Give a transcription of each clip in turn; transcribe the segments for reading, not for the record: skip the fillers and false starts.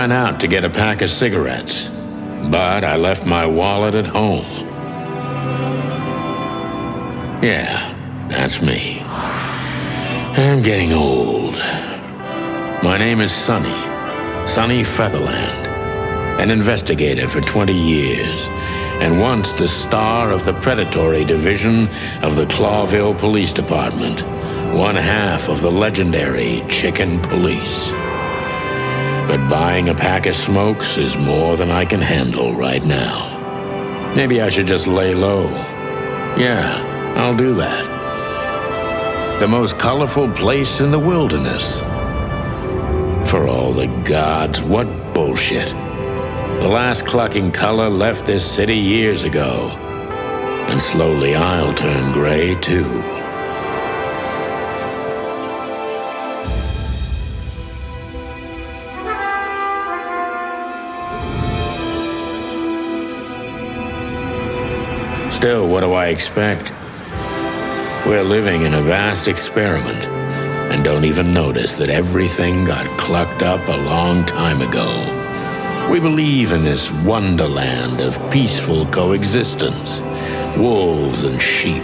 ran out to get a pack of cigarettes, but I left my wallet at home. Yeah, that's me. I'm getting old. My name is Sonny Featherland, an investigator for 20 years, and once the star of the predatory division of the Clawville Police Department, one half of the legendary Chicken Police. But buying a pack of smokes is more than I can handle right now. Maybe I should just lay low. Yeah, I'll do that. The most colorful place in the wilderness. For all the gods, what bullshit. The last clucking color left this city years ago. And slowly I'll turn gray too. Still, what do I expect? We're living in a vast experiment, and don't even notice that everything got clucked up a long time ago. We believe in this wonderland of peaceful coexistence. Wolves and sheep,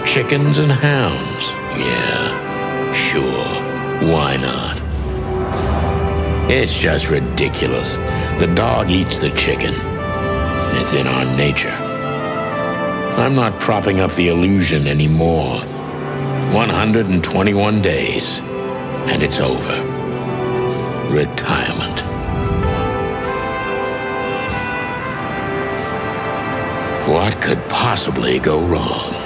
chickens and hounds. Yeah, sure, why not? It's just ridiculous. The dog eats the chicken. It's in our nature. I'm not propping up the illusion anymore. 121 days, and it's over. Retirement. What could possibly go wrong?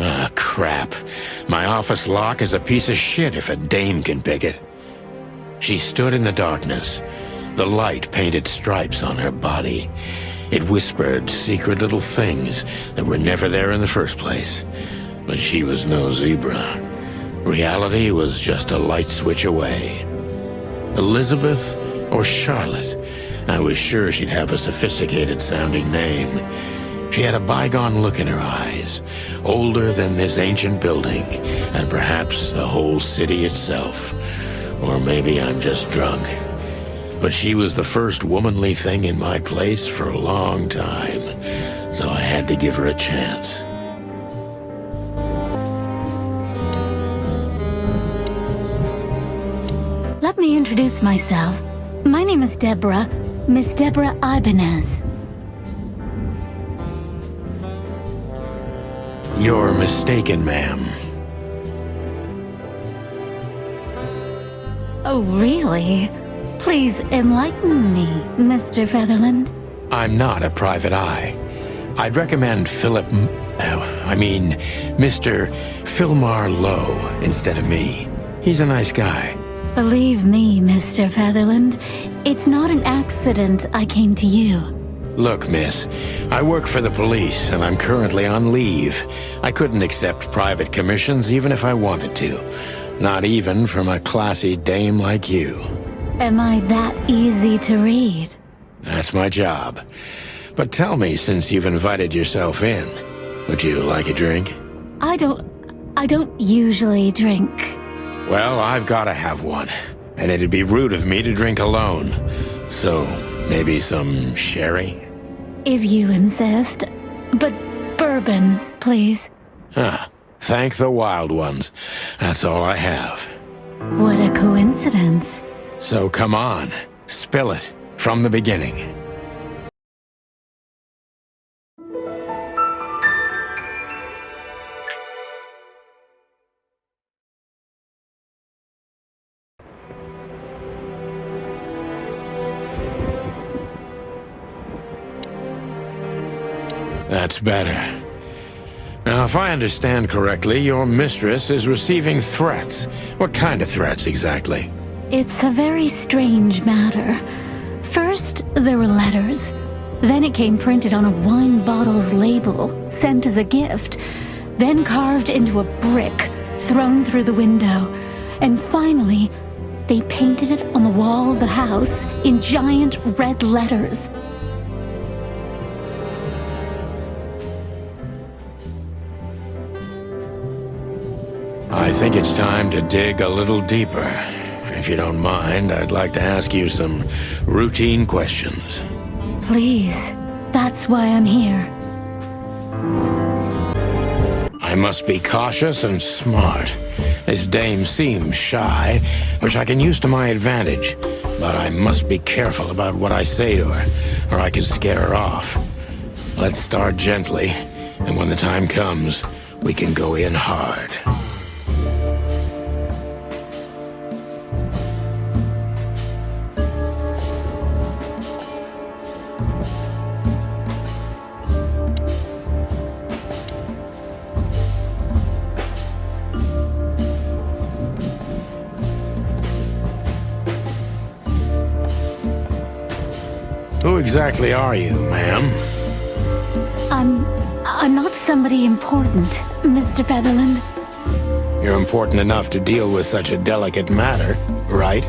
Ah, crap. My office lock is a piece of shit if a dame can pick it. She stood in the darkness. The light painted stripes on her body. It whispered secret little things that were never there in the first place. But she was no zebra. Reality was just a light switch away. Elizabeth or Charlotte? I was sure she'd have a sophisticated-sounding name. She had a bygone look in her eyes, older than this ancient building, and perhaps the whole city itself. Or maybe I'm just drunk. But she was the first womanly thing in my place for a long time, so I had to give her a chance. Let me introduce myself. My name is Deborah, Miss Deborah Ibanez. You're mistaken, ma'am. Oh, really? Please enlighten me, Mr. Featherland. I'm not a private eye. I'd recommend Mr. Philmar Lowe instead of me. He's a nice guy. Believe me, Mr. Featherland, it's not an accident I came to you. Look, miss, I work for the police, and I'm currently on leave. I couldn't accept private commissions even if I wanted to. Not even from a classy dame like you. Am I that easy to read? That's my job. But tell me, since you've invited yourself in, would you like a drink? I don't usually drink. Well, I've gotta have one. And it'd be rude of me to drink alone. So, maybe some sherry? If you insist. But bourbon, please. Ah, thank the wild ones. That's all I have. What a coincidence. So come on, spill it from the beginning. That's better. Now, if I understand correctly, your mistress is receiving threats. What kind of threats, exactly? It's a very strange matter. First, there were letters. Then it came printed on a wine bottle's label, sent as a gift. Then carved into a brick, thrown through the window. And finally, they painted it on the wall of the house in giant red letters. I think it's time to dig a little deeper. If you don't mind, I'd like to ask you some routine questions. Please, that's why I'm here. I must be cautious and smart. This dame seems shy, which I can use to my advantage. But I must be careful about what I say to her, or I could scare her off. Let's start gently, and when the time comes, we can go in hard. Who exactly are you, ma'am? I'm not somebody important, Mr. Featherland. You're important enough to deal with such a delicate matter, right?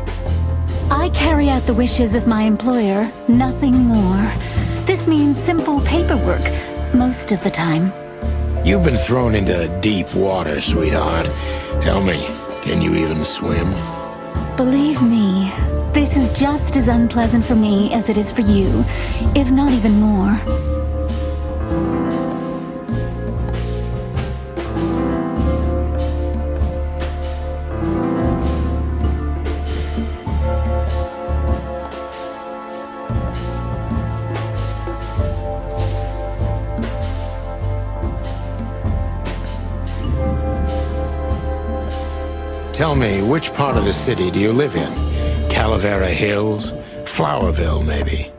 I carry out the wishes of my employer, nothing more. This means simple paperwork, most of the time. You've been thrown into deep water, sweetheart. Tell me, can you even swim? Believe me, this is just as unpleasant for me as it is for you, if not even more. Tell me, which part of the city do you live in? Calavera Hills? Flowerville, maybe?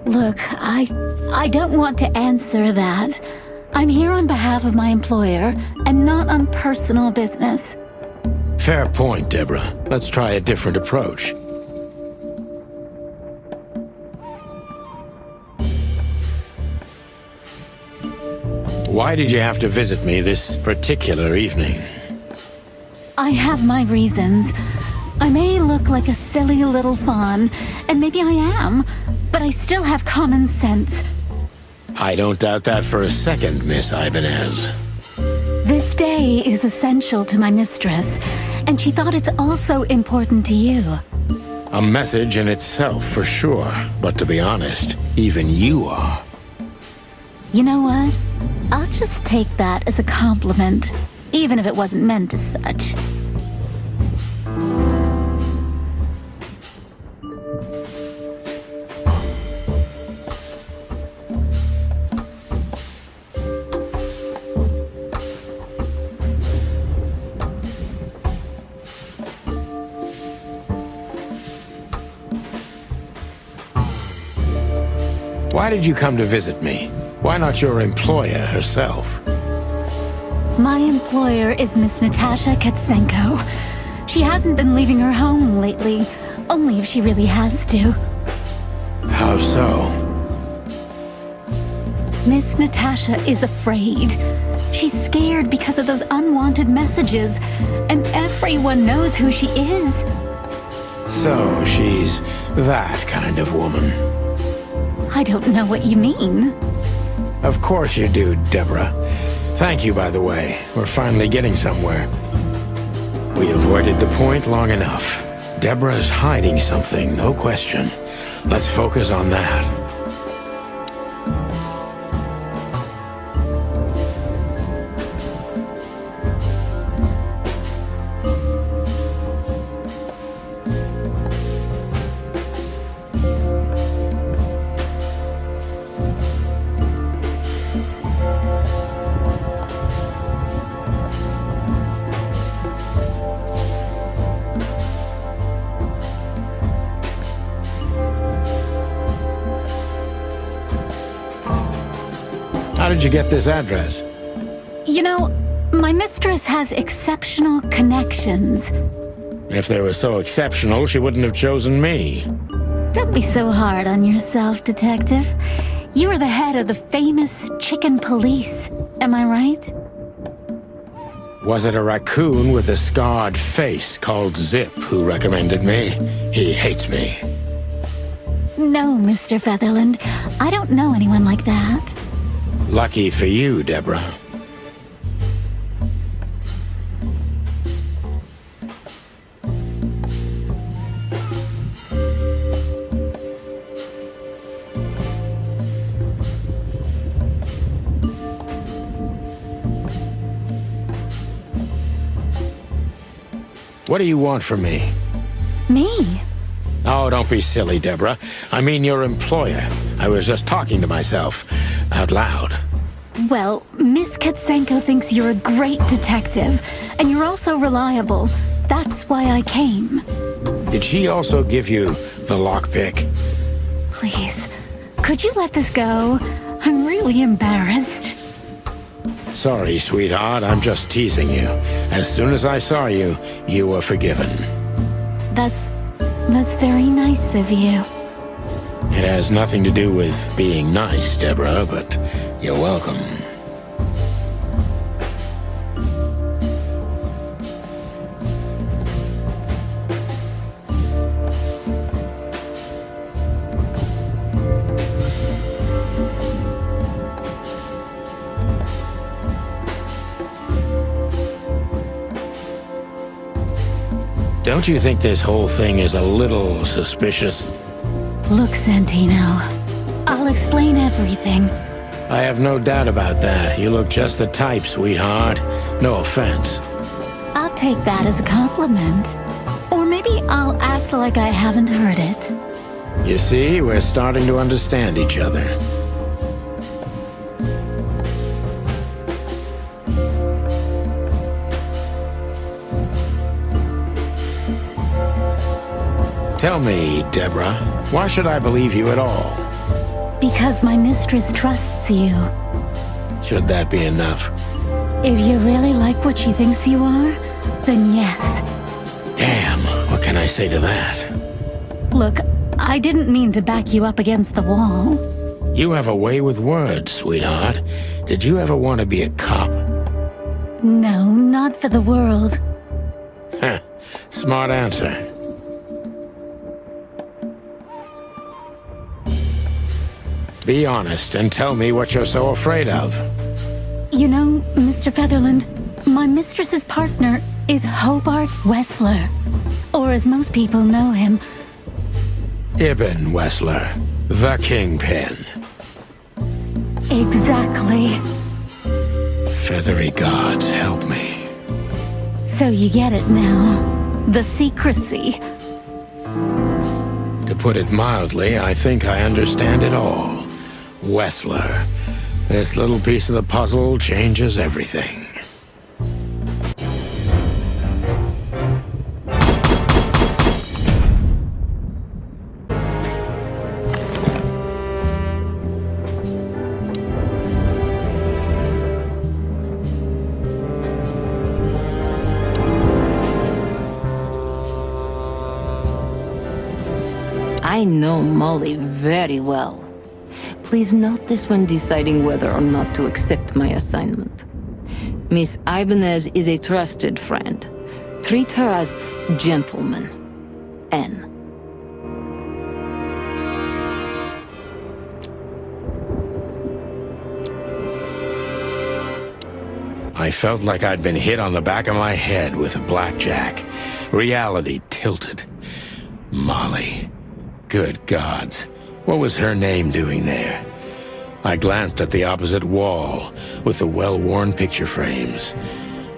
Look, I don't want to answer that. I'm here on behalf of my employer, and not on personal business. Fair point, Deborah. Let's try a different approach. Why did you have to visit me this particular evening? I have my reasons. I may look like a silly little fawn, and maybe I am, but I still have common sense. I don't doubt that for a second, Miss Ibanez. This day is essential to my mistress, and she thought it's also important to you. A message in itself, for sure. But to be honest, even you are. You know what? I'll just take that as a compliment, even if it wasn't meant as such. Why did you come to visit me? Why not your employer herself? My employer is Miss Natasha Katsenko. She hasn't been leaving her home lately, only if she really has to. How so? Miss Natasha is afraid. She's scared because of those unwanted messages, and everyone knows who she is. So she's that kind of woman. I don't know what you mean. Of course you do, Deborah. Thank you, by the way. We're finally getting somewhere. We avoided the point long enough. Deborah's hiding something, no question. Let's focus on that. How did you get this address? You know, my mistress has exceptional connections. If they were so exceptional, she wouldn't have chosen me. Don't be so hard on yourself, Detective. You are the head of the famous Chicken Police. Am I right? Was it a raccoon with a scarred face called Zip who recommended me? He hates me. No, Mr. Featherland. I don't know anyone like that. Lucky for you, Deborah. What do you want from me? Me? Oh, don't be silly, Deborah. I mean your employer. I was just talking to myself, out loud. Well, Miss Katsenko thinks you're a great detective, and you're also reliable. That's why I came. Did she also give you the lockpick? Please, could you let this go? I'm really embarrassed. Sorry, sweetheart, I'm just teasing you. As soon as I saw you, you were forgiven. That's very nice of you. It has nothing to do with being nice, Deborah, but you're welcome. Don't you think this whole thing is a little suspicious? Look, Santino, I'll explain everything. I have no doubt about that. You look just the type, sweetheart. No offense. I'll take that as a compliment. Or maybe I'll act like I haven't heard it. You see, we're starting to understand each other. Tell me, Deborah, why should I believe you at all? Because my mistress trusts you. Should that be enough? If you really like what she thinks you are, then yes. Damn, what can I say to that? Look, I didn't mean to back you up against the wall. You have a way with words, sweetheart. Did you ever want to be a cop? No, not for the world. Heh, smart answer. Be honest and tell me what you're so afraid of. You know, Mr. Featherland, my mistress's partner is Hobart Wessler. Or as most people know him, Ibn Wessler, the Kingpin. Exactly. Feathery gods, help me. So you get it now. The secrecy. To put it mildly, I think I understand it all. Wessler. This little piece of the puzzle changes everything. I know Molly very well. Please note this when deciding whether or not to accept my assignment. Miss Ibanez is a trusted friend. Treat her as gentleman. N. I felt like I'd been hit on the back of my head with a blackjack. Reality tilted. Molly. Good gods. What was her name doing there? I glanced at the opposite wall with the well-worn picture frames.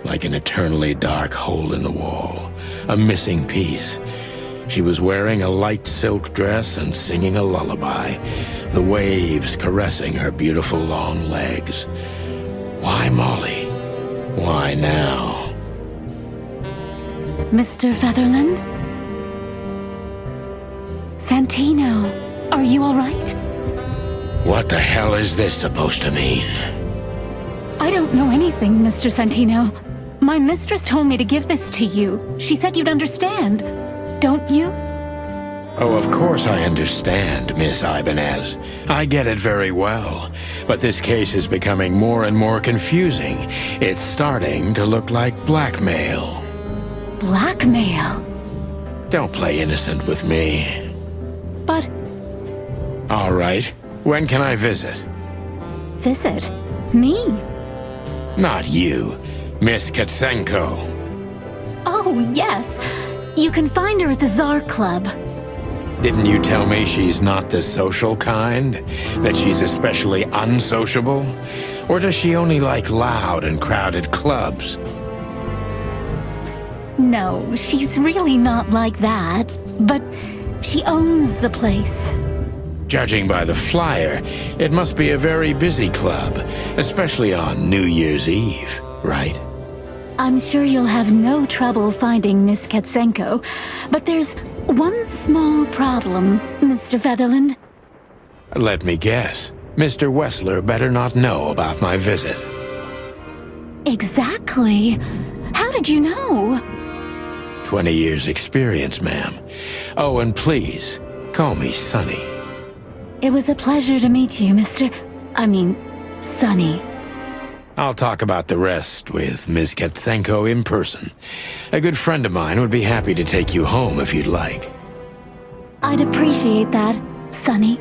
Like an eternally dark hole in the wall. A missing piece. She was wearing a light silk dress and singing a lullaby. The waves caressing her beautiful long legs. Why Molly? Why now? Mr. Featherland? Santino, are you all right? What the hell is this supposed to mean? I don't know anything, Mr. Santino. My mistress told me to give this to you. She said you'd understand. Don't you? Oh, of course I understand, Miss Ibanez. I get it very well. But this case is becoming more and more confusing. It's starting to look like blackmail. Blackmail? Don't play innocent with me. But... All right. When can I visit? Visit? Me? Not you. Miss Katsenko. Oh, yes. You can find her at the Tsar Club. Didn't you tell me she's not the social kind? That she's especially unsociable? Or does she only like loud and crowded clubs? No, she's really not like that. But she owns the place. Judging by the flyer, it must be a very busy club, especially on New Year's Eve, right? I'm sure you'll have no trouble finding Miss Katsenko, but there's one small problem, Mr. Featherland. Let me guess. Mr. Wessler better not know about my visit. Exactly. How did you know? 20 years experience, ma'am. Oh, and please, call me Sonny. It was a pleasure to meet you, Sonny. I'll talk about the rest with Ms. Katsenko in person. A good friend of mine would be happy to take you home if you'd like. I'd appreciate that, Sonny.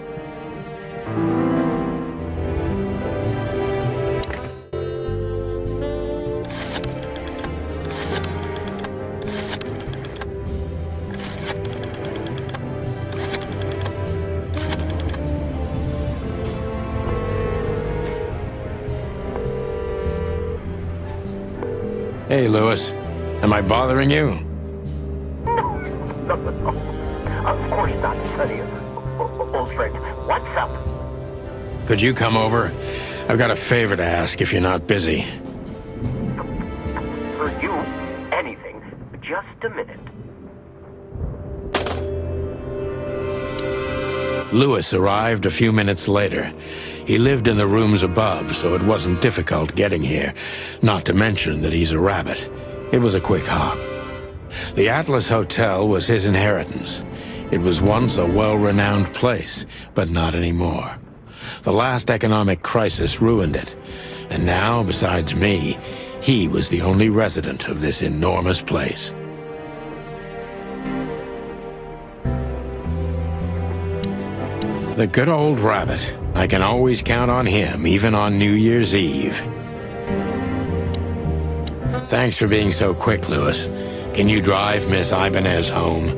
Hey, Lewis. Am I bothering you? No. Of course not, Sonny. Old friend, what's up? Could you come over? I've got a favor to ask if you're not busy. For you, anything. Just a minute. Lewis arrived a few minutes later. He lived in the rooms above, so it wasn't difficult getting here, not to mention that he's a rabbit. It was a quick hop. The Atlas Hotel was his inheritance. It was once a well-renowned place, but not anymore. The last economic crisis ruined it, and now, besides me, he was the only resident of this enormous place. The good old rabbit. I can always count on him, even on New Year's Eve. Thanks for being so quick, Lewis. Can you drive Miss Ibanez home?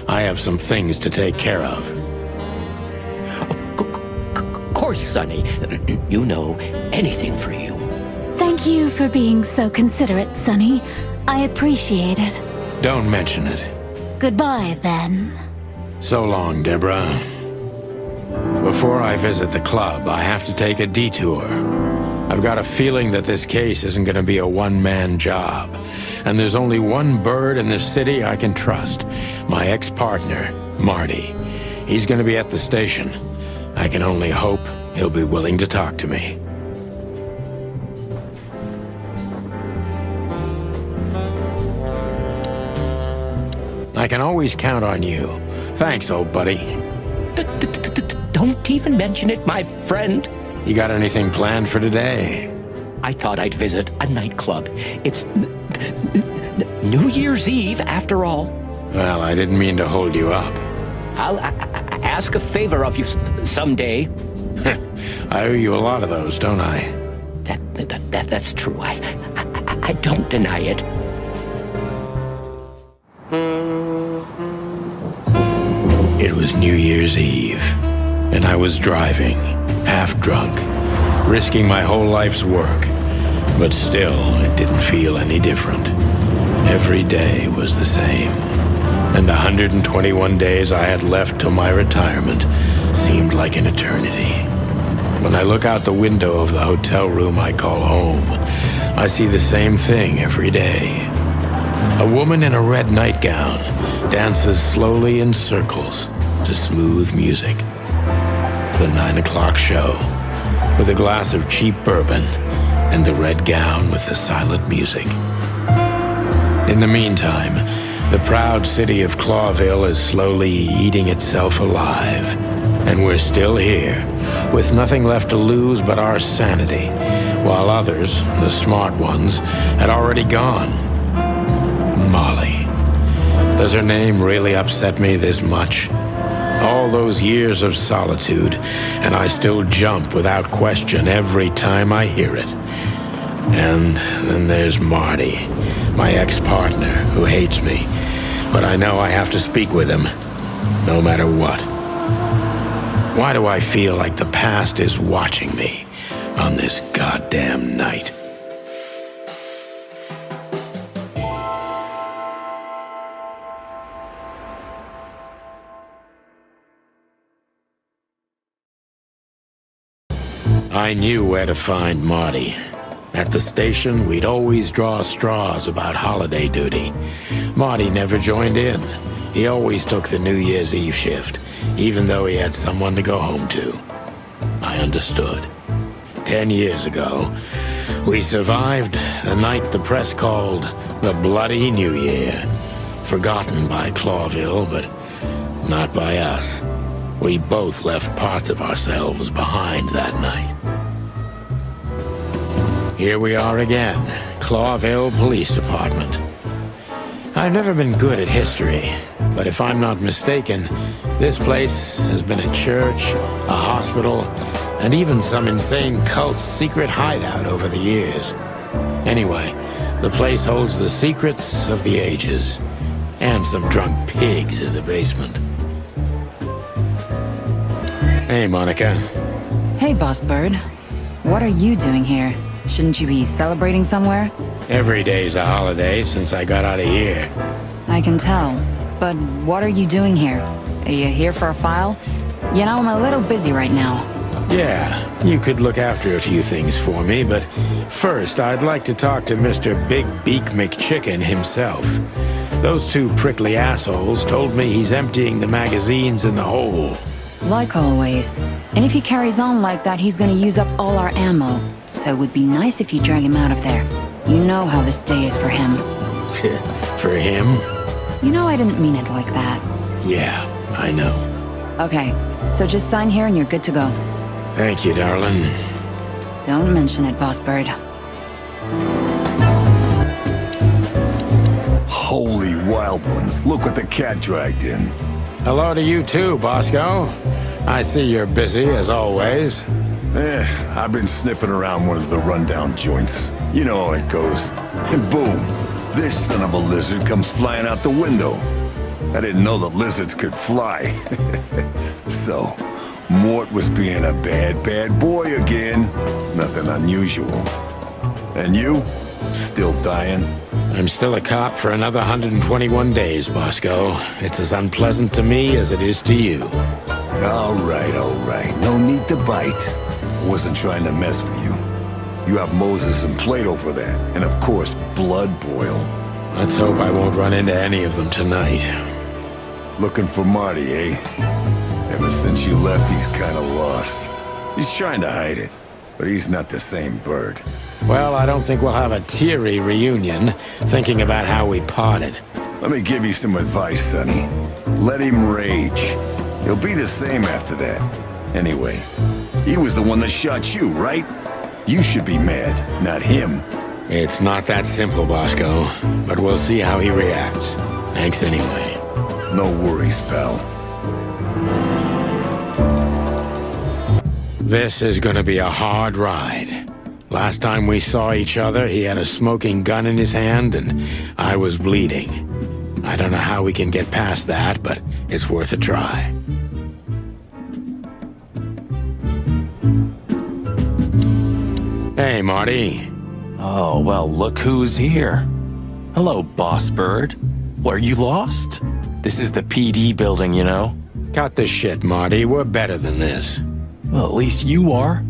I have some things to take care of. Of course, Sonny. You know, anything for you. Thank you for being so considerate, Sonny. I appreciate it. Don't mention it. Goodbye, then. So long, Deborah. Before I visit the club, I have to take a detour. I've got a feeling that this case isn't going to be a one-man job. And there's only one bird in this city I can trust. My ex-partner, Marty. He's going to be at the station. I can only hope he'll be willing to talk to me. I can always count on you. Thanks, old buddy. Don't even mention it, my friend. You got anything planned for today? I thought I'd visit a nightclub. It's New Year's Eve, after all. Well, I didn't mean to hold you up. I'll ask a favor of you someday. I owe you a lot of those, don't I? That's true. I don't deny it. It was New Year's Eve, and I was driving, half drunk, risking my whole life's work. But still, it didn't feel any different. Every day was the same. And the 121 days I had left till my retirement seemed like an eternity. When I look out the window of the hotel room I call home, I see the same thing every day. A woman in a red nightgown dances slowly in circles to smooth music. The 9 o'clock show, with a glass of cheap bourbon and the red gown with the silent music. In the meantime, The proud city of Clawville is slowly eating itself alive. And we're still here, with nothing left to lose but our sanity, while others, the smart ones, had already gone. Molly. Does her name really upset me this much? All those years of solitude, and I still jump without question every time I hear it. And then there's Marty, my ex-partner, who hates me. But I know I have to speak with him, no matter what. Why do I feel like the past is watching me on this goddamn night? I knew where to find Marty. At the station, we'd always draw straws about holiday duty. Marty never joined in. He always took the New Year's Eve shift, even though he had someone to go home to. I understood. 10 years ago, we survived the night the press called the Bloody New Year. Forgotten by Clawville, but not by us. We both left parts of ourselves behind that night. Here we are again, Clawville Police Department. I've never been good at history, but if I'm not mistaken, this place has been a church, a hospital, and even some insane cult's secret hideout over the years. Anyway, the place holds the secrets of the ages, and some drunk pigs in the basement. Hey, Monica. Hey, Boss Bird. What are you doing here? Shouldn't you be celebrating somewhere? Every day's a holiday since I got out of here. I can tell. But what are you doing here? Are you here for a file? You know, I'm a little busy right now. Yeah, you could look after a few things for me, but first I'd like to talk to Mr. Big Beak McChicken himself. Those two prickly assholes told me he's emptying the magazines in the hole. Like always. And if he carries on like that, he's gonna use up all our ammo. So it would be nice if you drag him out of there. You know how this day is for him. For him? You know I didn't mean it like that. Yeah, I know. Okay, so just sign here and you're good to go. Thank you, darling. Don't mention it, Boss Bird. Holy wild ones, look what the cat dragged in. Hello to you too, Bosco. I see you're busy, as always. I've been sniffing around one of the rundown joints. You know how it goes. And boom, this son of a lizard comes flying out the window. I didn't know the lizards could fly. So, Mort was being a bad boy again. Nothing unusual. And you? Still dying? I'm still a cop for another 121 days, Bosco. It's as unpleasant to me as it is to you. All right. No need to bite. Wasn't trying to mess with you. You have Moses and Plato for that. And of course, Blood Boil. Let's hope I won't run into any of them tonight. Looking for Marty, eh? Ever since you left, he's kinda lost. He's trying to hide it, but he's not the same bird. Well, I don't think we'll have a teary reunion, thinking about how we parted. Let me give you some advice, Sonny. Let him rage. He'll be the same after that. Anyway, he was the one that shot you, right? You should be mad, not him. It's not that simple, Bosco, but we'll see how he reacts. Thanks anyway. No worries, pal. This is gonna be a hard ride. Last time we saw each other, he had a smoking gun in his hand, and I was bleeding. I don't know how we can get past that, but it's worth a try. Hey, Marty. Oh, well, look who's here. Hello, Boss Bird. What, are you lost? This is the PD building, you know? Cut the shit, Marty. We're better than this. Well, at least you are.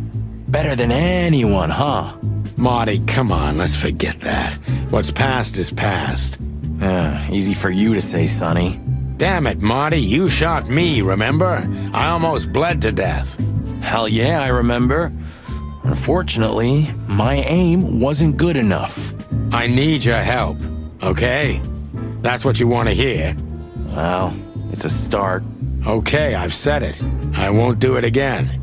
Better than anyone, huh? Marty, come on, let's forget that. What's past is past. Easy for you to say, Sonny. Damn it, Marty, you shot me, remember? I almost bled to death. Hell yeah, I remember. Unfortunately, my aim wasn't good enough. I need your help, okay? That's what you want to hear? Well, it's a start. Okay, I've said it. I won't do it again.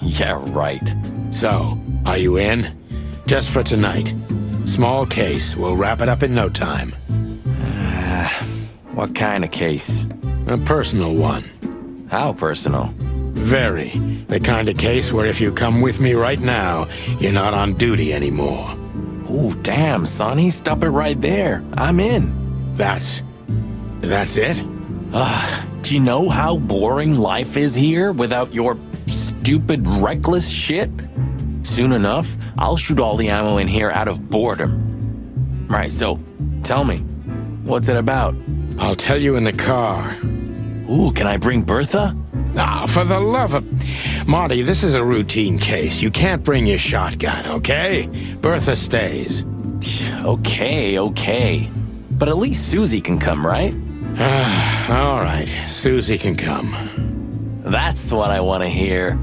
Yeah, right. So, are you in? Just for tonight. Small case. We'll wrap it up in no time. What kind of case? A personal one. How personal? Very. The kind of case where if you come with me right now, you're not on duty anymore. Ooh, damn, Sonny, stop it right there. I'm in. That's it? Do you know how boring life is here without your stupid, reckless shit? Soon enough, I'll shoot all the ammo in here out of boredom. Right, so, tell me, what's it about? I'll tell you in the car. Ooh, can I bring Bertha? Ah, for the love of... Marty, this is a routine case. You can't bring your shotgun, okay? Bertha stays. Okay. But at least Susie can come, right? All right, Susie can come. That's what I want to hear.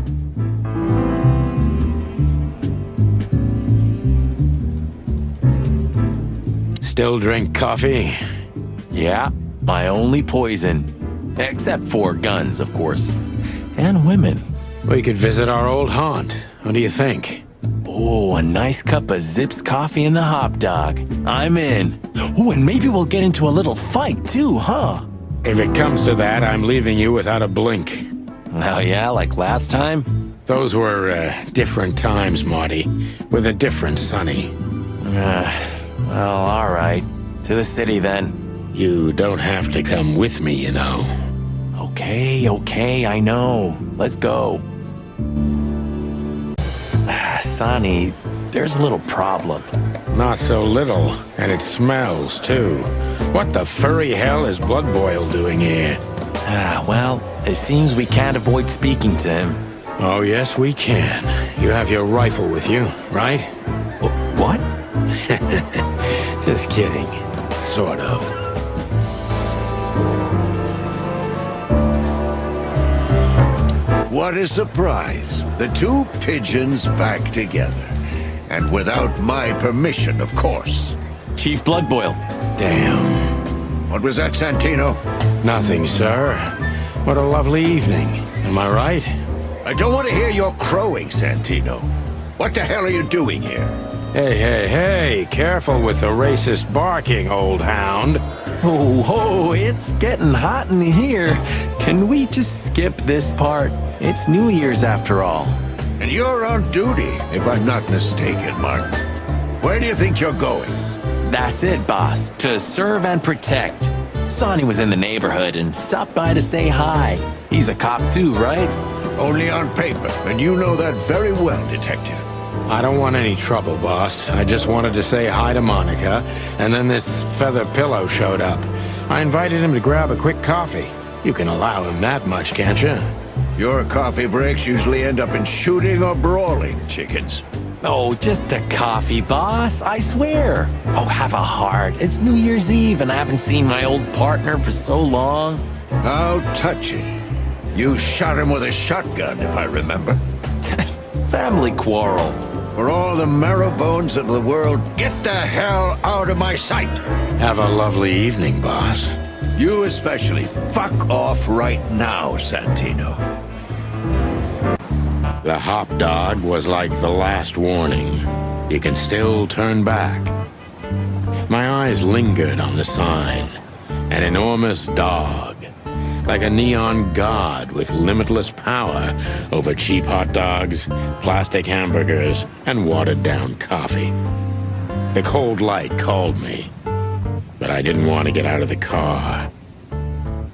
Still drink coffee? Yeah, my only poison. Except for guns, of course. And women. We could visit our old haunt. What do you think? Oh, a nice cup of Zips coffee and the hot dog. I'm in. Oh, and maybe we'll get into a little fight too, huh? If it comes to that, I'm leaving you without a blink. Oh yeah, like last time? Those were different times, Marty. With a different Sonny. Well, all right. To the city then. You don't have to come with me, you know. Okay, I know. Let's go. Sonny, there's a little problem. Not so little, and it smells, too. What the furry hell is Blood Boil doing here? Well, it seems we can't avoid speaking to him. Oh, yes, we can. You have your rifle with you, right? What? Just kidding. Sort of. What a surprise. The two pigeons back together. And without my permission, of course. Chief Bloodboil. Damn. What was that, Santino? Nothing, sir. What a lovely evening. Am I right? I don't want to hear your crowing, Santino. What the hell are you doing here? Hey, careful with the racist barking, old hound. Oh, it's getting hot in here. Can we just skip this part? It's New Year's after all. And you're on duty, if I'm not mistaken, Martin. Where do you think you're going? That's it, boss. To serve and protect. Sonny was in the neighborhood and stopped by to say hi. He's a cop too, right? Only on paper, and you know that very well, Detective. I don't want any trouble, boss. I just wanted to say hi to Monica, and then this feather pillow showed up. I invited him to grab a quick coffee. You can allow him that much, can't you? Your coffee breaks usually end up in shooting or brawling, chickens. Oh, just a coffee, boss. I swear. Oh, have a heart. It's New Year's Eve, and I haven't seen my old partner for so long. How touching. You shot him with a shotgun, if I remember. Family quarrel. For all the marrow bones of the world, get the hell out of my sight! Have a lovely evening, boss. You especially. Fuck off right now, Santino. The hop dog was like the last warning. You can still turn back. My eyes lingered on the sign. An enormous dog. Like a neon god with limitless power over cheap hot dogs, plastic hamburgers, and watered-down coffee. The cold light called me, but I didn't want to get out of the car.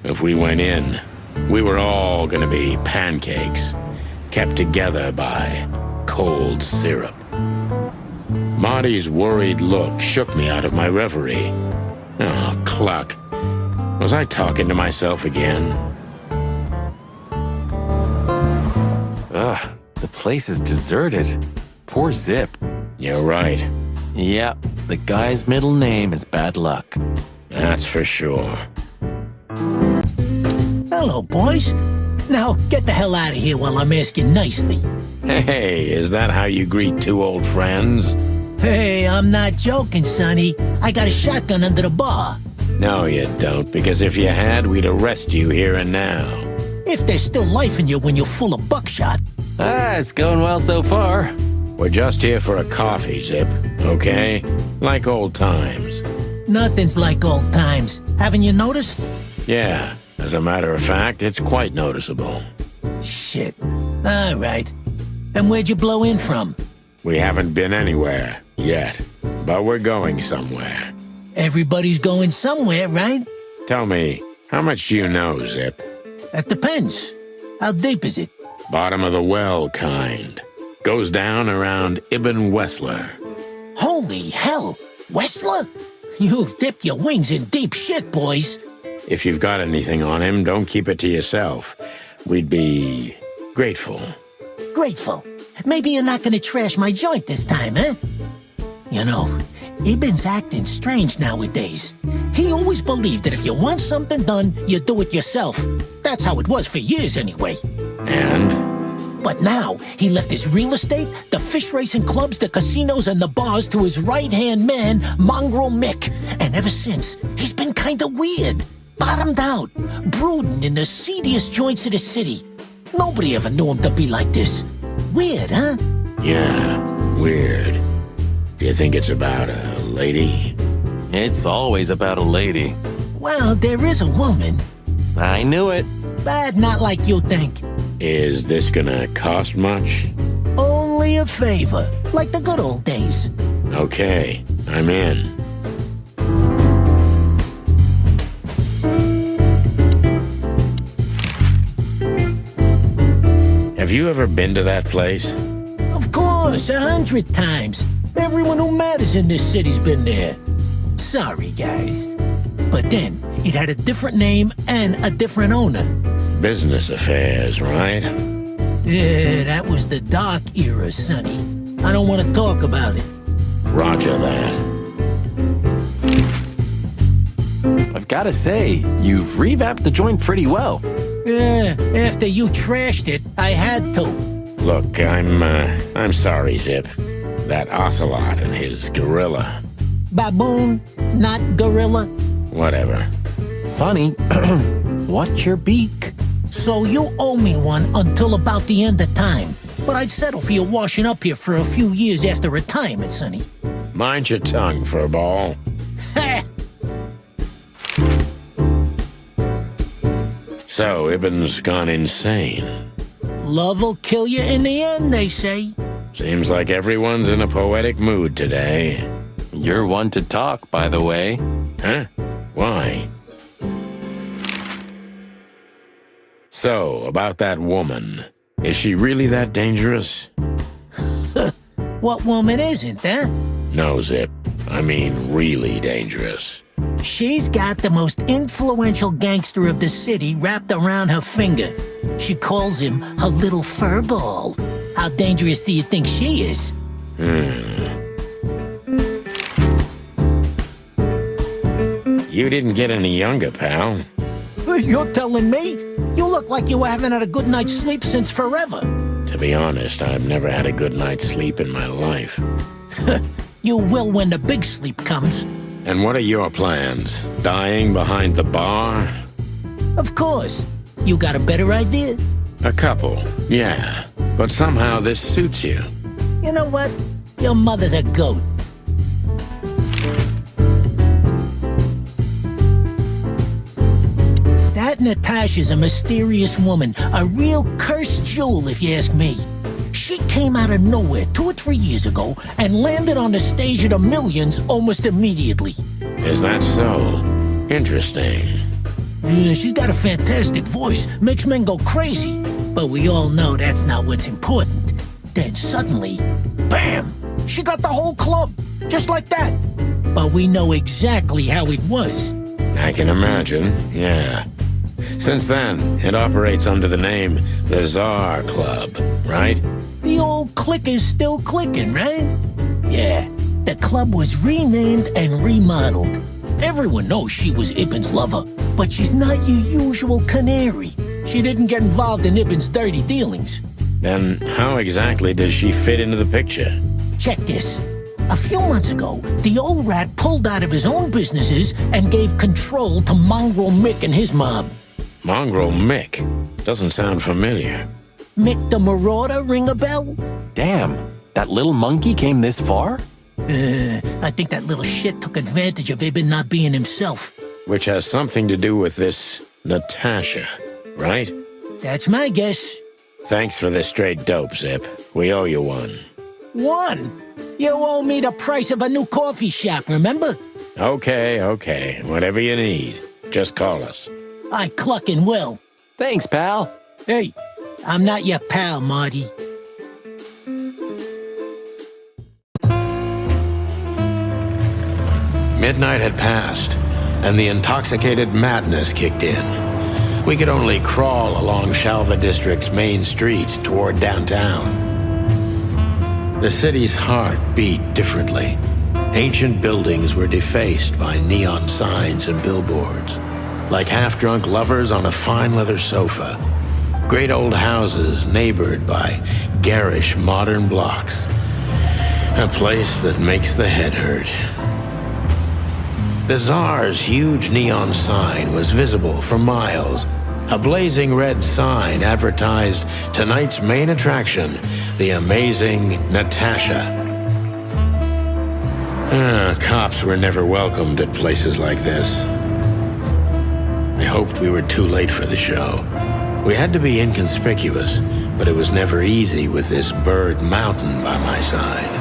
If we went in, we were all gonna be pancakes, kept together by cold syrup. Marty's worried look shook me out of my reverie. Oh, cluck. Was I talking to myself again? Ugh, the place is deserted. Poor Zip. You're right. Yep, the guy's middle name is Bad Luck. That's for sure. Hello, boys. Now, get the hell out of here while I'm asking nicely. Hey, is that how you greet two old friends? Hey, I'm not joking, Sonny. I got a shotgun under the bar. No, you don't, because if you had, we'd arrest you here and now. If there's still life in you when you're full of buckshot. It's going well so far. We're just here for a coffee, Zip, okay? Like old times. Nothing's like old times. Haven't you noticed? Yeah, as a matter of fact, it's quite noticeable. Shit. All right. And where'd you blow in from? We haven't been anywhere yet, but we're going somewhere. Everybody's going somewhere, right? Tell me, how much do you know, Zip? That depends. How deep is it? Bottom of the well kind. Goes down around Ibn Wessler. Holy hell! Wessler? You've dipped your wings in deep shit, boys. If you've got anything on him, don't keep it to yourself. We'd be grateful. Grateful. Maybe you're not gonna trash my joint this time, huh? You know, Ibn's acting strange nowadays. He always believed that if you want something done, you do it yourself. That's how it was for years anyway. And? But now, he left his real estate, the fish racing clubs, the casinos, and the bars to his right-hand man, Mongrel Mick. And ever since, he's been kinda weird. Bottomed out, brooding in the seediest joints of the city. Nobody ever knew him to be like this. Weird, huh? Yeah, weird. Do you think it's about a lady? It's always about a lady. Well, there is a woman. I knew it. But not like you think. Is this gonna cost much? Only a favor, like the good old days. Okay, I'm in. Have you ever been to that place? Of course, 100 times. Everyone who matters in this city's been there. Sorry, guys. But then, it had a different name and a different owner. Business affairs, right? Yeah, that was the dark era, Sonny. I don't want to talk about it. Roger that. I've got to say, you've revamped the joint pretty well. Yeah, after you trashed it, I had to. Look, I'm sorry, Zip. That ocelot and his gorilla. Baboon, not gorilla. Whatever. Sonny, what's your beak? So you owe me one until about the end of time. But I'd settle for you washing up here for a few years after retirement, Sonny. Mind your tongue, furball. Ha! So, Ibn's gone insane. Love will kill you in the end, they say. Seems like everyone's in a poetic mood today. You're one to talk, by the way. Huh? Why? So, about that woman. Is she really that dangerous? What woman isn't, huh? No, Zip. I mean really dangerous. She's got the most influential gangster of the city wrapped around her finger. She calls him her little furball. How dangerous do you think she is? You didn't get any younger, pal. You're telling me? You look like you haven't had a good night's sleep since forever. To be honest, I've never had a good night's sleep in my life. You will when the big sleep comes. And what are your plans? Dying behind the bar? Of course. You got a better idea? A couple, yeah. But somehow this suits you. You know what? Your mother's a goat. That Natasha's a mysterious woman, a real cursed jewel if you ask me. She came out of nowhere 2 or 3 years ago and landed on the stage of the Millions almost immediately. Is that so? Interesting. Yeah, she's got a fantastic voice, makes men go crazy. But we all know that's not what's important. Then suddenly, bam! She got the whole club, just like that. But we know exactly how it was. I can imagine, yeah. Since then, it operates under the name the Czar Club, right? The old click is still clicking, right? Yeah, the club was renamed and remodeled. Everyone knows she was Ibn's lover, but she's not your usual canary. She didn't get involved in Ibn's dirty dealings. Then how exactly does she fit into the picture? Check this. A few months ago, the old rat pulled out of his own businesses and gave control to Mongrel Mick and his mob. Mongrel Mick? Doesn't sound familiar. Mick the Marauder ring a bell? Damn, that little monkey came this far? I think that little shit took advantage of Ibn not being himself. Which has something to do with this Natasha, right? That's my guess. Thanks for the straight dope, Zip. We owe you one. One? You owe me the price of a new coffee shop, remember? Okay. Whatever you need. Just call us. I cluckin' will. Thanks, pal. Hey, I'm not your pal, Marty. Midnight had passed, and the intoxicated madness kicked in. We could only crawl along Shalva District's main street toward downtown. The city's heart beat differently. Ancient buildings were defaced by neon signs and billboards, like half-drunk lovers on a fine leather sofa. Great old houses neighbored by garish modern blocks. A place that makes the head hurt. The Tsar's huge neon sign was visible for miles. A blazing red sign advertised tonight's main attraction, the amazing Natasha. Cops were never welcomed at places like this. I hoped we were too late for the show. We had to be inconspicuous, but it was never easy with this bird mountain by my side.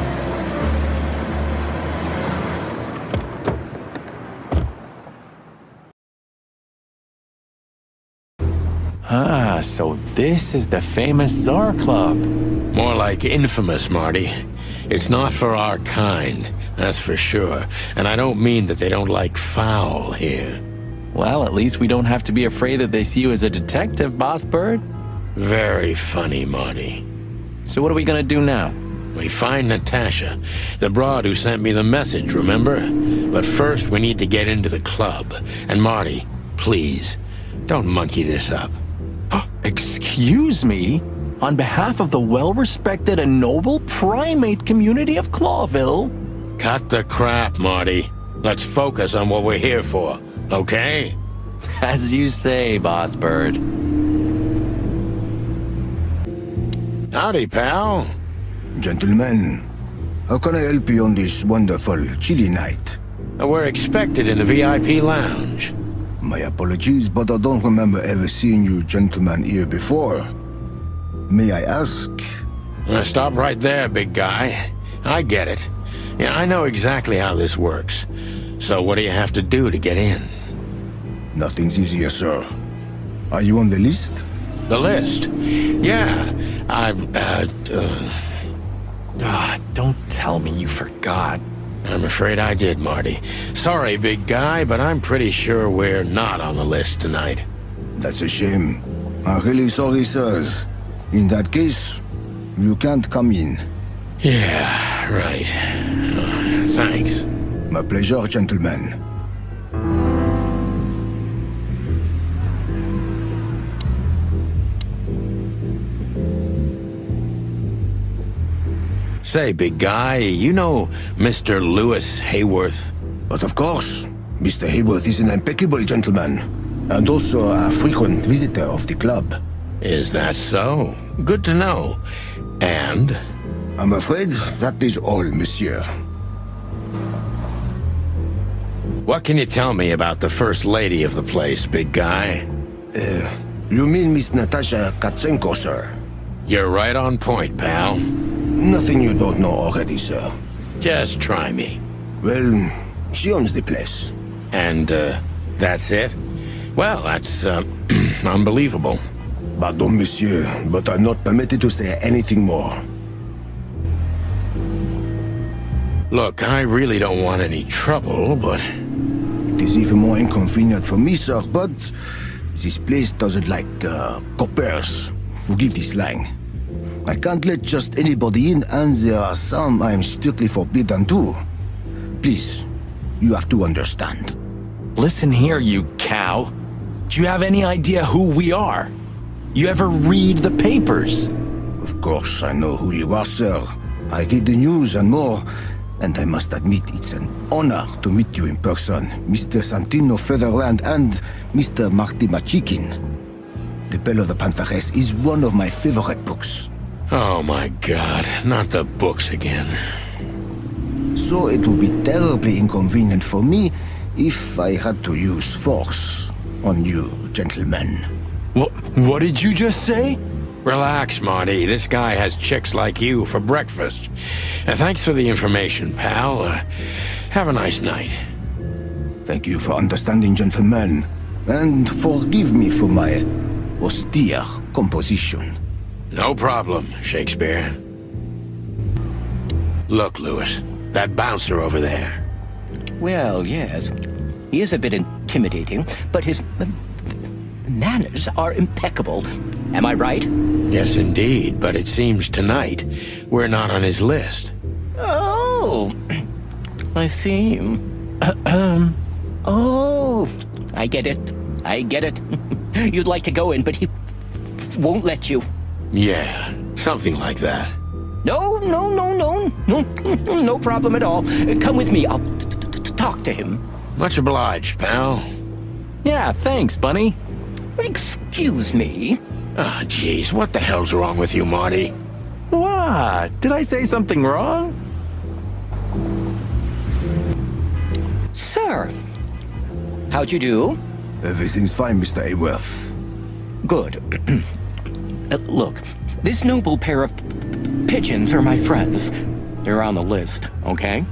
Ah, so this is the famous Tsar Club. More like infamous, Marty. It's not for our kind, that's for sure. And I don't mean that they don't like foul here. Well, at least we don't have to be afraid that they see you as a detective, Boss Bird. Very funny, Marty. So what are we gonna do now? We find Natasha, the broad who sent me the message, remember? But first we need to get into the club. And Marty, please, don't monkey this up. Excuse me? On behalf of the well-respected and noble primate community of Clawville? Cut the crap, Marty. Let's focus on what we're here for, okay? As you say, Boss Bird. Howdy, pal. Gentlemen, how can I help you on this wonderful, chilly night? We're expected in the VIP lounge. My apologies, but I don't remember ever seeing you gentlemen here before. May I ask? Stop right there, big guy. I get it. Yeah, I know exactly how this works. So what do you have to do to get in? Nothing's easier, sir. Are you on the list? The list? Yeah, Don't tell me you forgot. I'm afraid I did, Marty. Sorry, big guy, but I'm pretty sure we're not on the list tonight. That's a shame. I'm really sorry, sirs. In that case, you can't come in. Yeah, right. Thanks. My pleasure, gentlemen. Say, big guy, you know Mr. Lewis Hayworth? But of course, Mr. Hayworth is an impeccable gentleman, and also a frequent visitor of the club. Is that so? Good to know. And? I'm afraid that is all, monsieur. What can you tell me about the first lady of the place, big guy? You mean Miss Natasha Katsenko, sir? You're right on point, pal. Nothing you don't know already, sir. Just try me. Well, she owns the place. And, that's it? Well, that's, unbelievable. Pardon, monsieur, but I'm not permitted to say anything more. Look, I really don't want any trouble, but... It is even more inconvenient for me, sir, but this place doesn't like, coppers. Forgive this slang. I can't let just anybody in, and there are some I am strictly forbidden to. Please, you have to understand. Listen here, you cow. Do you have any idea who we are? You ever read the papers? Of course, I know who you are, sir. I read the news and more. And I must admit it's an honor to meet you in person, Mr. Santino Featherland and Mr. Marty Machikin. The Bell of the Pantheress is one of my favorite books. Oh my god, not the books again. So it would be terribly inconvenient for me if I had to use force on you, gentlemen. What did you just say? Relax, Marty. This guy has chicks like you for breakfast. Thanks for the information, pal. Have a nice night. Thank you for understanding, gentlemen. And forgive me for my austere composition. No problem, Shakespeare. Look, Lewis, that bouncer over there. Well, yes. He is a bit intimidating, but his manners are impeccable. Am I right? Yes, indeed, but it seems tonight we're not on his list. Oh, I see. Oh, I get it. I get it. You'd like to go in, but he won't let you. Yeah, something like that. No problem at all. Come with me. I'll talk to him. Much obliged, pal. Yeah, thanks, Bunny. Excuse me. Ah, jeez, what the hell's wrong with you, Marty? What? Did I say something wrong? Sir, how'd you do? Everything's fine, Mr. Ayworth. Good. Look, this noble pair of pigeons are my friends. They're on the list, okay?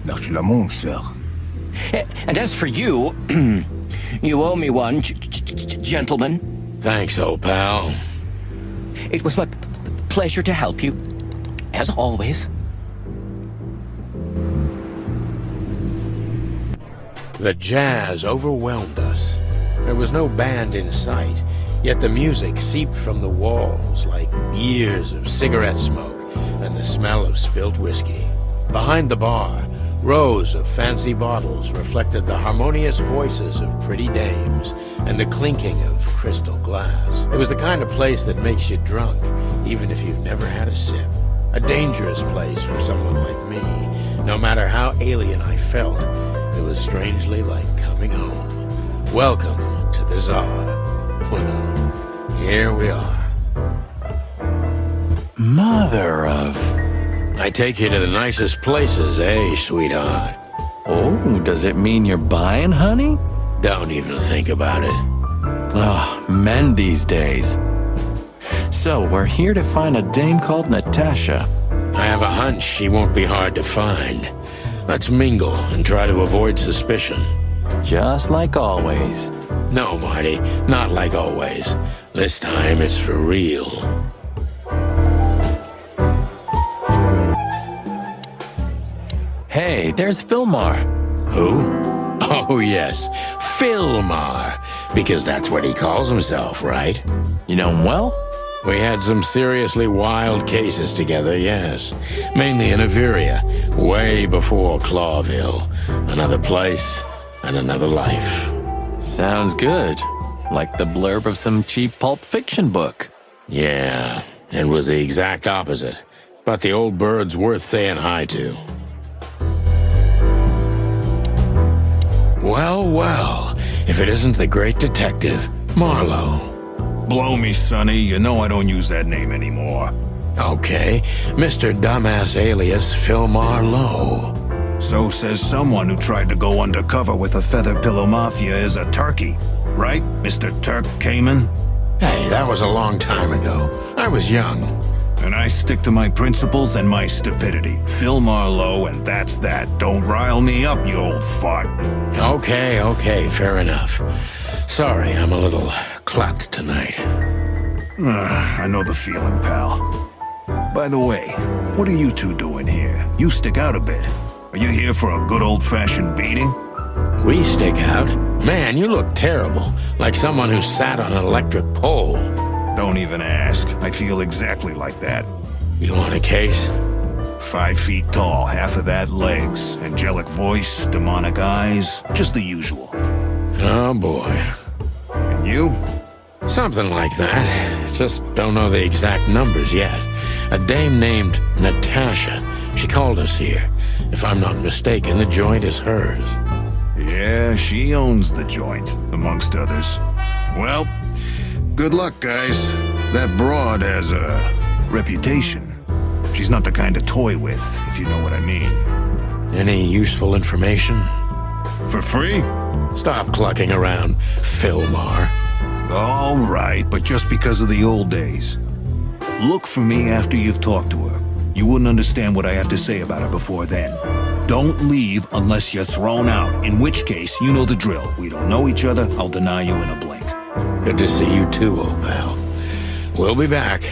L'archulamont, sir. And as for you, you owe me one, gentlemen. Thanks, old pal. It was my pleasure to help you, as always. The jazz overwhelmed us. There was no band in sight, yet the music seeped from the walls like years of cigarette smoke and the smell of spilt whiskey. Behind the bar, rows of fancy bottles reflected the harmonious voices of pretty dames and the clinking of crystal glass. It was the kind of place that makes you drunk, even if you've never had a sip. A dangerous place for someone like me. No matter how alien I felt, it was strangely like coming home. Welcome to the Tsar. Well, here we are. Mother of... I take you to the nicest places, eh, sweetheart? Oh, does it mean you're buying, honey? Don't even think about it. Oh, men these days. So, we're here to find a dame called Natasha. I have a hunch she won't be hard to find. Let's mingle and try to avoid suspicion. Just like always. No, Marty, not like always. This time it's for real. Hey, there's Philmar. Who? Oh, yes, Philmar. Because that's what he calls himself, right? You know him well? We had some seriously wild cases together, yes. Mainly in Averia, way before Clawville. Another place and another life. Sounds good. Like the blurb of some cheap Pulp Fiction book. Yeah, it was the exact opposite. But the old bird's worth saying hi to. Well, well, if it isn't the great detective, Marlowe. Blow me, Sonny. You know I don't use that name anymore. Okay, Mr. Dumbass alias Phil Marlowe. So says someone who tried to go undercover with the Feather Pillow Mafia as a turkey. Right, Mr. Turk Cayman? Hey, that was a long time ago. I was young. And I stick to my principles and my stupidity. Phil Marlowe, and that's that. Don't rile me up, you old fart. Okay, fair enough. Sorry, I'm a little clucked tonight. I know the feeling, pal. By the way, what are you two doing here? You stick out a bit. Are you here for a good old-fashioned beating? We stick out? Man, you look terrible. Like someone who sat on an electric pole. Don't even ask. I feel exactly like that. You want a case? 5 feet tall, half of that legs, angelic voice, demonic eyes, just the usual. Oh boy. And you? Something like that. Just don't know the exact numbers yet. A dame named Natasha. She called us here. If I'm not mistaken, the joint is hers. Yeah, she owns the joint, amongst others. Well, good luck, guys. That broad has a reputation. She's not the kind to toy with, if you know what I mean. Any useful information? For free? Stop clucking around, Philmar. All right, but just because of the old days. Look for me after you've talked to her. You wouldn't understand what I have to say about her before then. Don't leave unless you're thrown out, in which case, you know the drill. We don't know each other, I'll deny you in a blink. Good to see you too, old pal. We'll be back.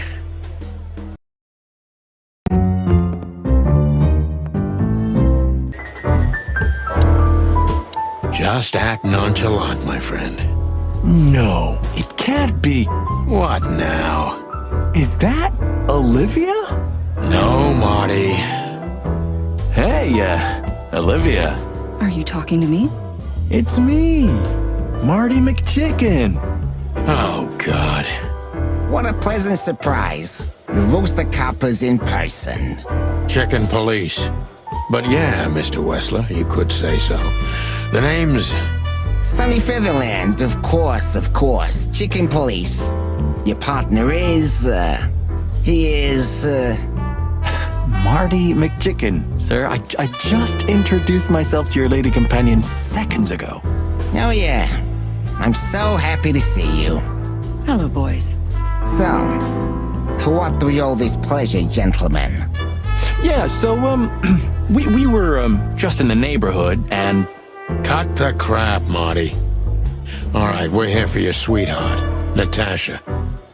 Just act nonchalant, my friend. No, it can't be. What now? Is that Olivia? No, Marty. Hey, Olivia. Are you talking to me? It's me, Marty McChicken. Oh, God. What a pleasant surprise. The Rooster Copper's in person. Chicken Police. But yeah, Mr. Wessler, you could say so. The name's... Sunny Featherland, of course. Chicken Police. Your partner is, he is, Marty McChicken, sir. I just introduced myself to your lady companion seconds ago. Oh yeah. I'm so happy to see you. Hello, boys. So, to what do we owe this pleasure, gentlemen? Yeah, so, we were, just in the neighborhood, and... Cut the crap, Marty. All right, we're here for your sweetheart, Natasha.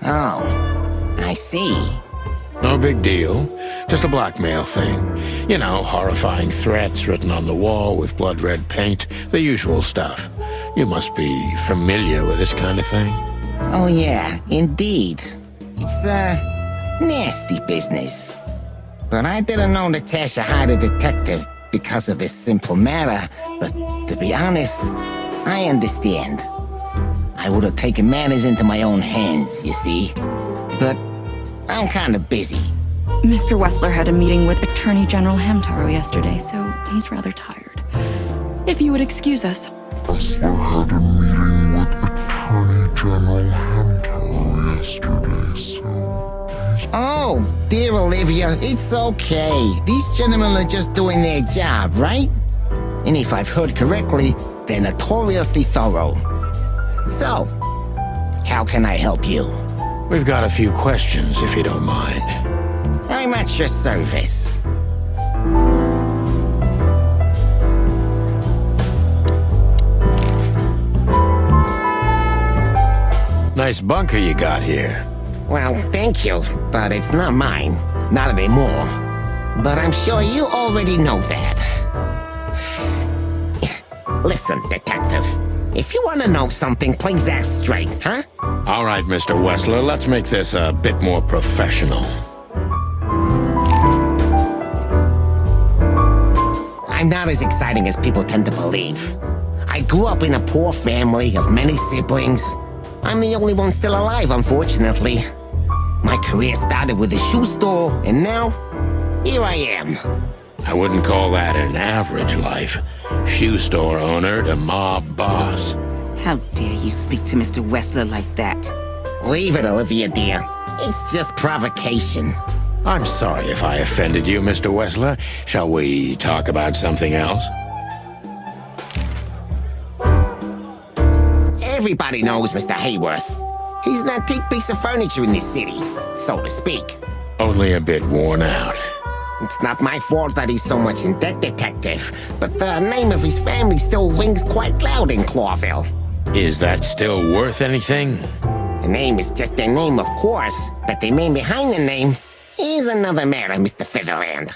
Oh, I see. No big deal. Just a blackmail thing. You know, horrifying threats written on the wall with blood-red paint. The usual stuff. You must be familiar with this kind of thing. Oh yeah, indeed. It's, nasty business. But I didn't know Natasha hired a detective because of this simple matter. But to be honest, I understand. I would have taken matters into my own hands, you see. But I'm kind of busy. Mr. Wessler had a meeting with Attorney General Hamtaro yesterday, so he's rather tired. If you would excuse us. Wessler had a meeting with Attorney General Hamtaro yesterday, so... Oh, dear Olivia, it's okay. These gentlemen are just doing their job, right? And if I've heard correctly, they're notoriously thorough. So, how can I help you? We've got a few questions, if you don't mind. I'm at your service. Nice bunker you got here. Well, thank you, but it's not mine. Not anymore. But I'm sure you already know that. Listen, detective. If you want to know something, please ask straight, huh? All right, Mr. Wessler, let's make this a bit more professional. I'm not as exciting as people tend to believe. I grew up in a poor family of many siblings. I'm the only one still alive, unfortunately. My career started with a shoe store, and now, here I am. I wouldn't call that an average life. Shoe store owner to mob boss. How dare you speak to Mr. Wessler like that? Leave it, Olivia, dear. It's just provocation. I'm sorry if I offended you, Mr. Wessler. Shall we talk about something else? Everybody knows Mr. Hayworth. He's an antique piece of furniture in this city, so to speak. Only a bit worn out. It's not my fault that he's so much in debt, detective, but the name of his family still rings quite loud in Clawville. Is that still worth anything? The name is just their name, of course, but the man behind the name is another matter, Mr. Featherland.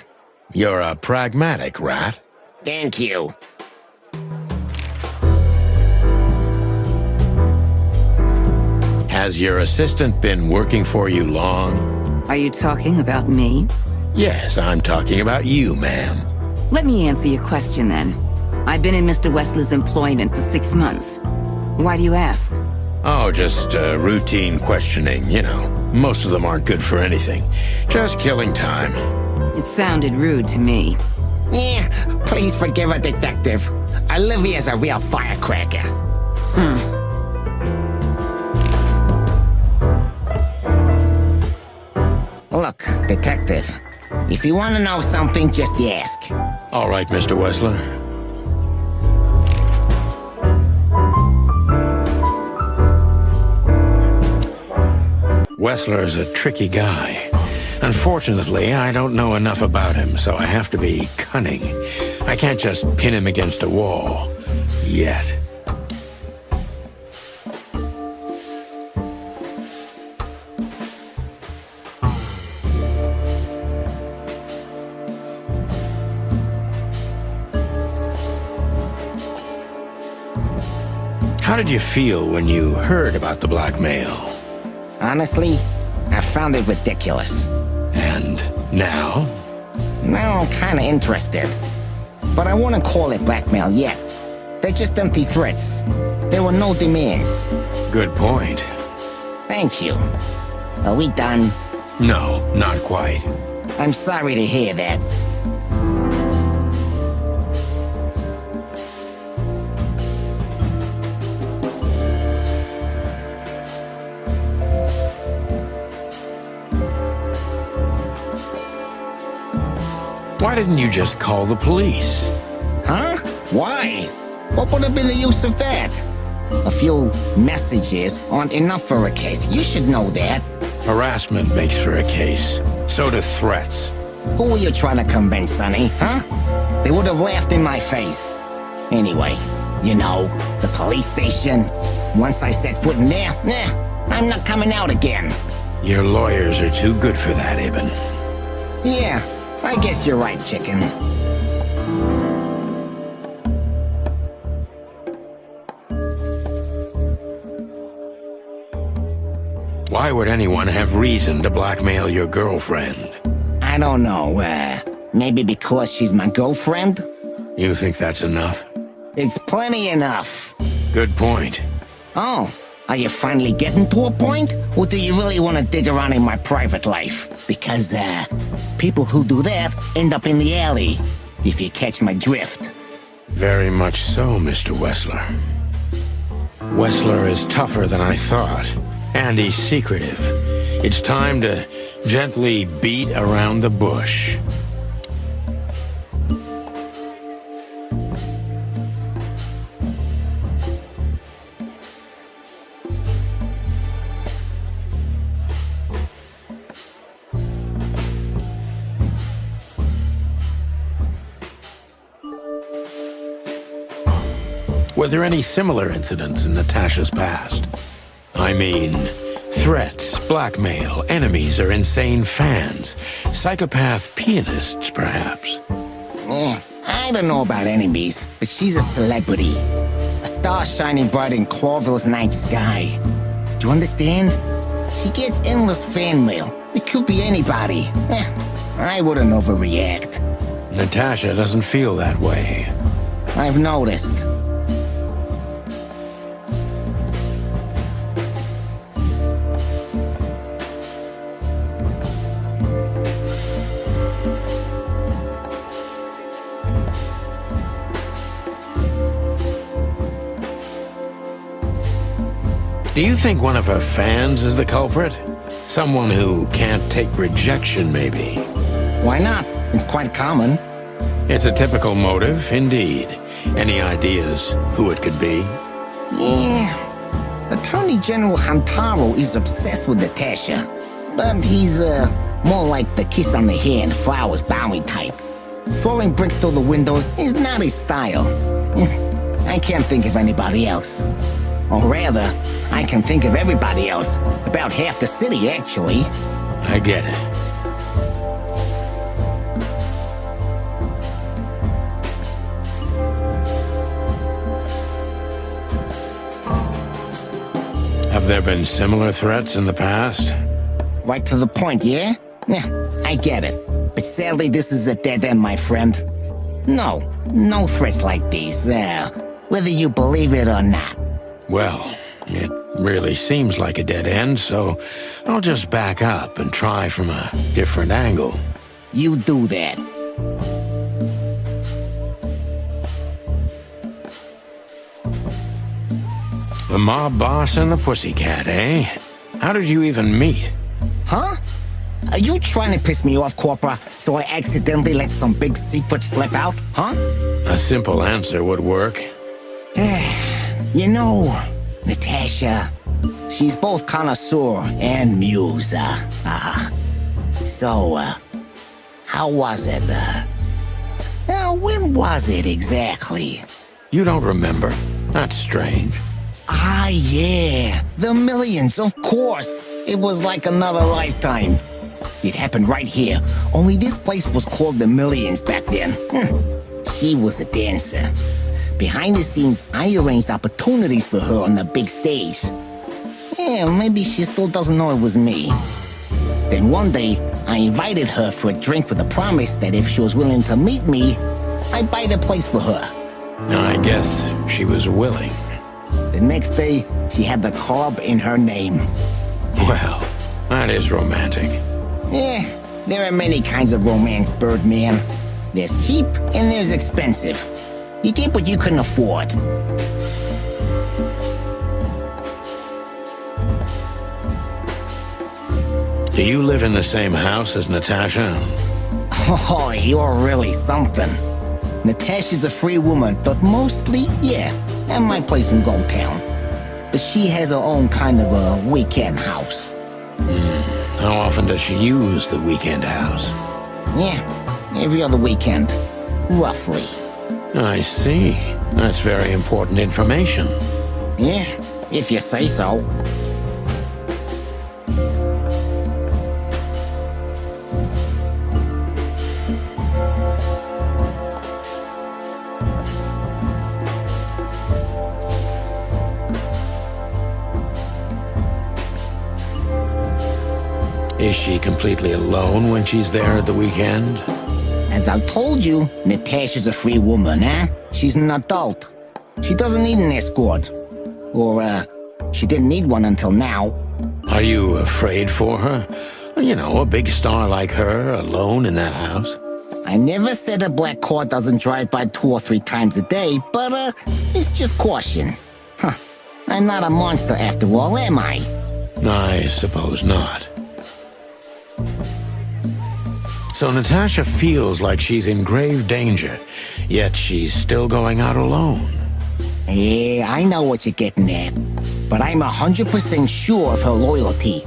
You're a pragmatic rat. Thank you. Has your assistant been working for you long? Are you talking about me? Yes, I'm talking about you, ma'am. Let me answer your question then. I've been in Mr. Wessler's employment for 6 months. Why do you ask? Oh, just routine questioning, you know. Most of them aren't good for anything. Just killing time. It sounded rude to me. Yeah, please forgive a detective. Olivia's a real firecracker. Look, detective, if you want to know something, just ask. All right, Mr. Wessler. Wessler's a tricky guy. Unfortunately, I don't know enough about him, so I have to be cunning. I can't just pin him against a wall. Yet. How did you feel when you heard about the blackmail? Honestly, I found it ridiculous. And now? Now I'm kinda interested. But I wouldn't call it blackmail yet. They're just empty threats. There were no demands. Good point. Thank you. Are we done? No, not quite. I'm sorry to hear that. Why didn't you just call the police? Huh? Why? What would have been the use of that? A few messages aren't enough for a case. You should know that. Harassment makes for a case. So do threats. Who were you trying to convince, Sonny? Huh? They would have laughed in my face. Anyway, you know, the police station. Once I set foot in there, I'm not coming out again. Your lawyers are too good for that, Ibn. Yeah, I guess you're right, chicken. Why would anyone have reason to blackmail your girlfriend? I don't know, maybe because she's my girlfriend? You think that's enough? It's plenty enough. Good point. Oh, are you finally getting to a point? Or do you really want to dig around in my private life? Because, people who do that end up in the alley, if you catch my drift. Very much so, Mr. Wessler. Wessler is tougher than I thought, and he's secretive. It's time to gently beat around the bush. Were there any similar incidents in Natasha's past? I mean, threats, blackmail, enemies or insane fans, psychopath pianists, perhaps. I don't know about enemies, but she's a celebrity. A star shining bright in Clawville's night sky. Do you understand? She gets endless fan mail. It could be anybody. I wouldn't overreact. Natasha doesn't feel that way. I've noticed. Do you think one of her fans is the culprit? Someone who can't take rejection, maybe? Why not? It's quite common. It's a typical motive, indeed. Any ideas who it could be? Yeah. Attorney General Hamtaro is obsessed with Natasha. But he's, more like the kiss on the hand, flowers bowing type. Throwing bricks through the window is not his style. I can't think of anybody else. Or rather, I can think of everybody else. About half the city, actually. I get it. Have there been similar threats in the past? Right to the point, yeah? I get it. But sadly, this is a dead end, my friend. No threats like these, whether you believe it or not. Well, it really seems like a dead end, so I'll just back up and try from a different angle. You do that. The mob boss and the pussycat, eh? How did you even meet? Huh? Are you trying to piss me off, Corpora, so I accidentally let some big secret slip out, huh? A simple answer would work. You know, Natasha, she's both connoisseur and muse. So, how was it? When was it exactly? You don't remember? That's strange. Ah, yeah. The Millions, of course. It was like another lifetime. It happened right here, only this place was called the Millions back then. She was a dancer. Behind the scenes, I arranged opportunities for her on the big stage. Yeah, maybe she still doesn't know it was me. Then one day, I invited her for a drink with a promise that if she was willing to meet me, I'd buy the place for her. I guess she was willing. The next day, she had the club in her name. Well, that is romantic. Yeah, there are many kinds of romance, Birdman. There's cheap and there's expensive. You get what you couldn't afford. Do you live in the same house as Natasha? Oh, you're really something. Natasha's a free woman, but mostly, yeah, at my place in Gold Town. But she has her own kind of a weekend house. How often does she use the weekend house? Yeah, every other weekend. Roughly. I see. That's very important information. Yeah, if you say so. Is she completely alone when she's there at the weekend? As I've told you, Natasha's a free woman, eh? She's an adult. She doesn't need an escort. Or, she didn't need one until now. Are you afraid for her? You know, a big star like her, alone in that house. I never said a black car doesn't drive by 2 or 3 times a day, but, it's just caution. Huh. I'm not a monster after all, am I? I suppose not. So Natasha feels like she's in grave danger, yet she's still going out alone. Yeah, I know what you're getting at, but I'm 100% sure of her loyalty.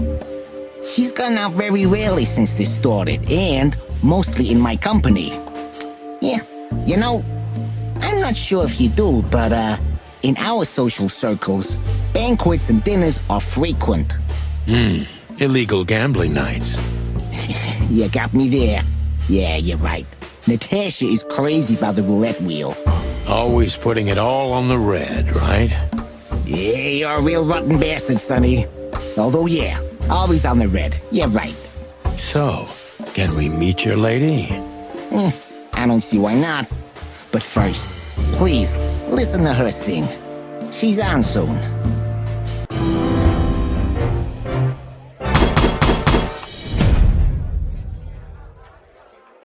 She's gone out very rarely since this started, and mostly in my company. Yeah, you know, I'm not sure if you do, but, in our social circles, banquets and dinners are frequent. Illegal gambling nights. You got me there. Yeah, you're right. Natasha is crazy about the roulette wheel. Always putting it all on the red, right? Yeah, you're a real rotten bastard, Sonny. Although, yeah, always on the red. You're right. So, can we meet your lady? I don't see why not. But first, please, listen to her sing. She's on soon.